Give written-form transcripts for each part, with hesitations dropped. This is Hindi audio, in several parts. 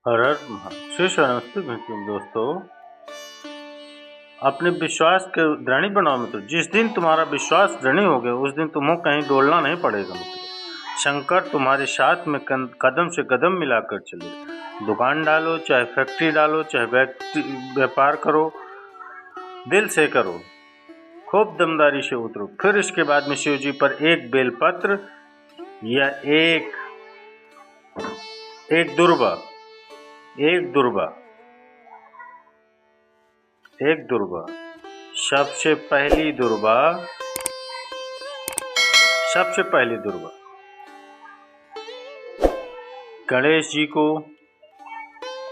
हर हर महादेव। नमस्ते दोस्तों, अपने विश्वास के दृढ़ बनाओ मित्र। जिस दिन तुम्हारा विश्वास दृढ़ हो गया उस दिन तुम्हें कहीं दौड़ना नहीं पड़ेगा मित्र। शंकर तुम्हारे साथ में कदम से कदम मिलाकर चले। दुकान डालो, चाहे फैक्ट्री डालो, चाहे व्यापार करो, दिल से करो, खूब दमदारी से उतरो। फिर इसके बाद में शिव जी पर एक बेलपत्र या एक दुर्वा सबसे पहली दुर्वा गणेश जी को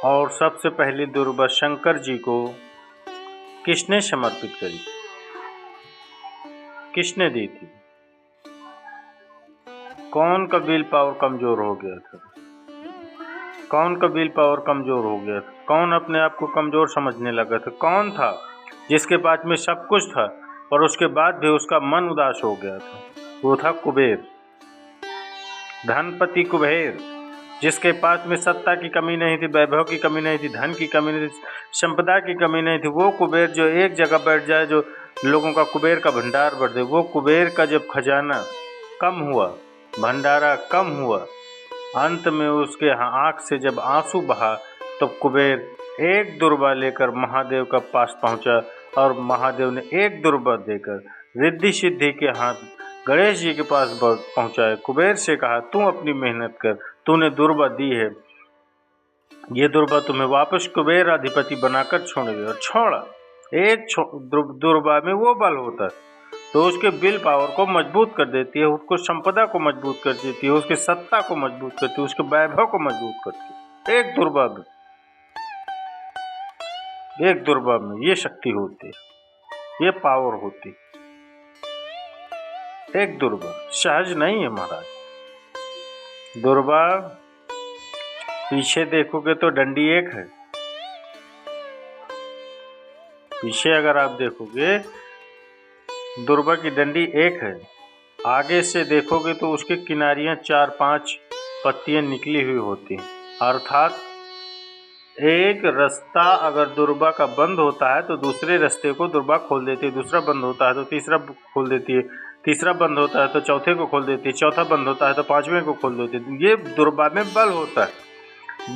और सबसे पहली दुर्वा शंकर जी को किसने समर्पित करी, किसने दी थी? कौन का विल पावर कमजोर हो गया था? कौन अपने आप को कमजोर समझने लगा था? कौन था जिसके पास में सब कुछ था और उसके बाद भी उसका मन उदास हो गया था? वो था कुबेर, धनपति कुबेर, जिसके पास में सत्ता की कमी नहीं थी, वैभव की कमी नहीं थी, धन की कमी नहीं थी, संपदा की कमी नहीं थी। वो कुबेर जो एक जगह बैठ जाए, जो लोगों का कुबेर का भंडार बढ़ जाए। वो कुबेर का जब खजाना कम हुआ, भंडारा कम हुआ, अंत में उसके आँख से जब आंसू बहा, तो कुबेर एक दुर्वा लेकर महादेव का पास पहुंचा और महादेव ने एक दुर्वा देकर रिद्धि सिद्धि के हाथ गणेश जी के पास पहुंचाए। कुबेर से कहा, तू अपनी मेहनत कर, तूने दुर्वा दी है, ये दुर्वा तुम्हें वापस कुबेर अधिपति बनाकर छोड़ेगी। और छोड़ा। एक दुर्वा में वो बल होता है तो उसके विल पावर को मजबूत कर देती है, उसको संपदा को मजबूत कर देती है, उसकी सत्ता को मजबूत करती है, उसके वैभव को मजबूत करती है। एक दुर्वा में ये शक्ति होती है, ये पावर होती है। एक दुर्वा सहज नहीं है महाराज। दुर्वा पीछे देखोगे तो डंडी एक है, पीछे अगर आप देखोगे दुर्वा की डंडी एक है। आगे से देखोगे तो उसके किनारियां 4-5 पत्तियां निकली हुई होती हैं। अर्थात एक रास्ता अगर दुर्वा का बंद होता है तो दूसरे रास्ते को दुर्वा खोल देती है, दूसरा बंद होता है तो तीसरा खोल देती है, तीसरा बंद होता है तो चौथे को खोल देती है, चौथा बंद होता है तो पांचवें को खोल देती है। ये दुर्वा में बल होता है।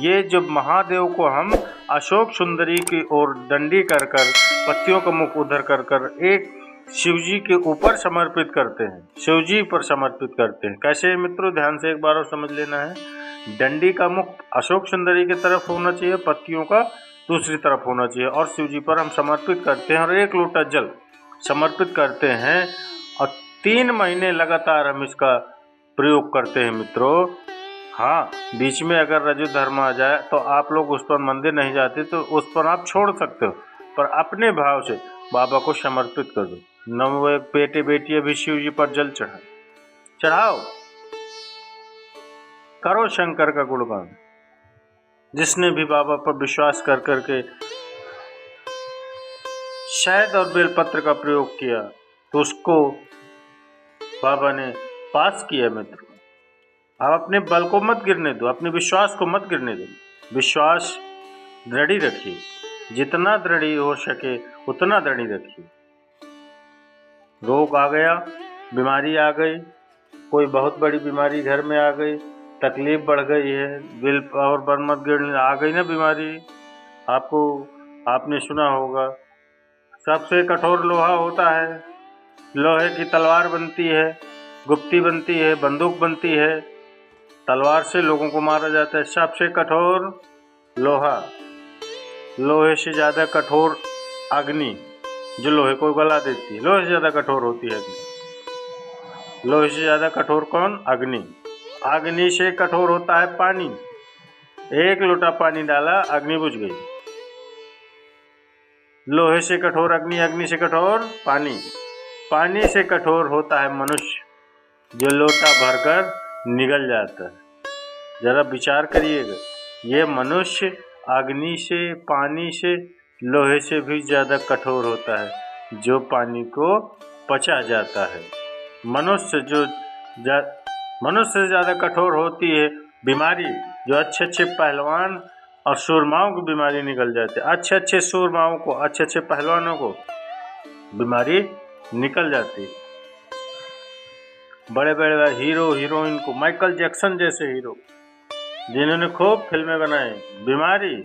ये जब महादेव को हम अशोक सुंदरी की ओर डंडी कर पत्तियों का मुख उधर कर एक शिवजी के ऊपर समर्पित करते हैं, शिवजी पर समर्पित करते हैं। कैसे मित्रों, ध्यान से एक बार और समझ लेना है। डंडी का मुख अशोक सुंदरी की तरफ होना चाहिए, पत्तियों का दूसरी तरफ होना चाहिए, और शिवजी पर हम समर्पित करते हैं और 1 लोटा जल समर्पित करते हैं और 3 महीने लगातार हम इसका प्रयोग करते हैं मित्रों। हाँ, बीच में अगर रजो धर्म आ जाए तो आप लोग उस पर मंदिर नहीं जाते तो उस पर आप छोड़ सकते हो, पर अपने भाव से बाबा को समर्पित कर दो। नव एक बेटे बेटियां भी शिव जी पर जल चढ़ाओ, करो शंकर का गुणगान। जिसने भी बाबा पर विश्वास कर करके शहद और बेलपत्र का प्रयोग किया तो उसको बाबा ने पास किया मित्र। आप अपने बल को मत गिरने दो, अपने विश्वास को मत गिरने दो। विश्वास दृढ़ रखिए, जितना दृढ़ हो सके उतना दृढ़ रखिए। रोग आ गया, बीमारी आ गई, कोई बहुत बड़ी बीमारी घर में आ गई, तकलीफ बढ़ गई है, विल पावर पर मत गिरने, आ गई ना बीमारी, आपने सुना होगा सबसे कठोर लोहा होता है, लोहे की तलवार बनती है, गुप्ती बनती है, बंदूक बनती है, तलवार से लोगों को मारा जाता है। सबसे कठोर लोहा, लोहे से ज़्यादा कठोर अग्नि जो लोहे को गला देती है, लोहे से ज़्यादा कठोर होती है अग्नि। लोहे से ज़्यादा कठोर कौन? अग्नि। अग्नि से कठोर होता है पानी। 1 लोटा पानी डाला, अग्नि बुझ गई। लोहे से कठोर अग्नि, अग्नि से कठोर पानी, पानी से कठोर होता है मनुष्य जो लोटा भरकर निगल जाता है। जरा विचार करिएगा, ये मनुष्य अग्नि से, पानी से, लोहे से भी ज़्यादा कठोर होता है जो पानी को पचा जाता है। मनुष्य से ज़्यादा कठोर होती है बीमारी जो अच्छे पहलवान और सूरमाओं की बीमारी निकल जाती है। अच्छे अच्छे सूरमाओं को, अच्छे अच्छे पहलवानों को बीमारी निकल जाती है। बड़े बड़े हीरो हीरोइन को, माइकल जैक्सन जैसे हीरो जिन्होंने खूब फिल्में बनाई, बीमारी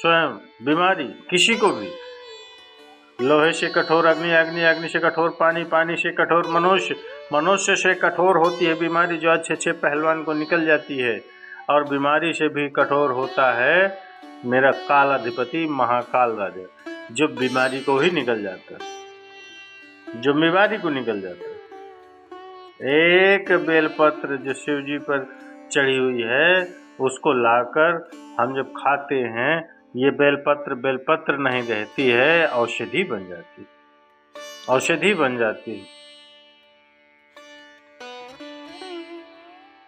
स्वयं बीमारी किसी को भी, लोहे से कठोर अग्नि, अग्नि से कठोर पानी, पानी से कठोर मनुष्य, मनुष्य से कठोर होती है बीमारी जो अच्छे अच्छे पहलवान को निकल जाती है। और बीमारी से भी कठोर होता है मेरा काल अधिपति महाकाल राजा, जो बीमारी को ही निकल जाता है, जो बीमारी को निकल जाता है। एक बेलपत्र जो शिव जी पर चढ़ी हुई है उसको लाकर हम जब खाते हैं, ये बेलपत्र नहीं रहती है, औषधि बन जाती, औषधि बन जाती है।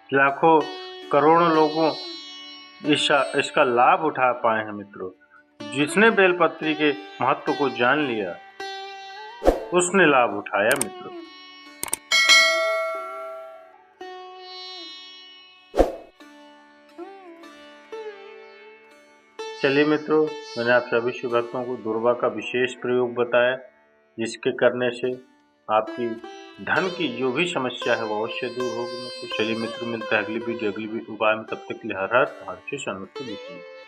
लाखों करोड़ों लोगों इसका लाभ उठा पाए हैं मित्रों। जिसने बेलपत्री के महत्व को जान लिया उसने लाभ उठाया मित्रों। चलिए मित्रों, मैंने आप सभी शिव भक्तों को दुर्वा का विशेष प्रयोग बताया, जिसके करने से आपकी धन की जो भी समस्या है वो अवश्य दूर होगी। तो चलिए मित्रों, मिलता है अगली वीडियो अगली उपाय में। तब तक के लिए हर हर महादेव।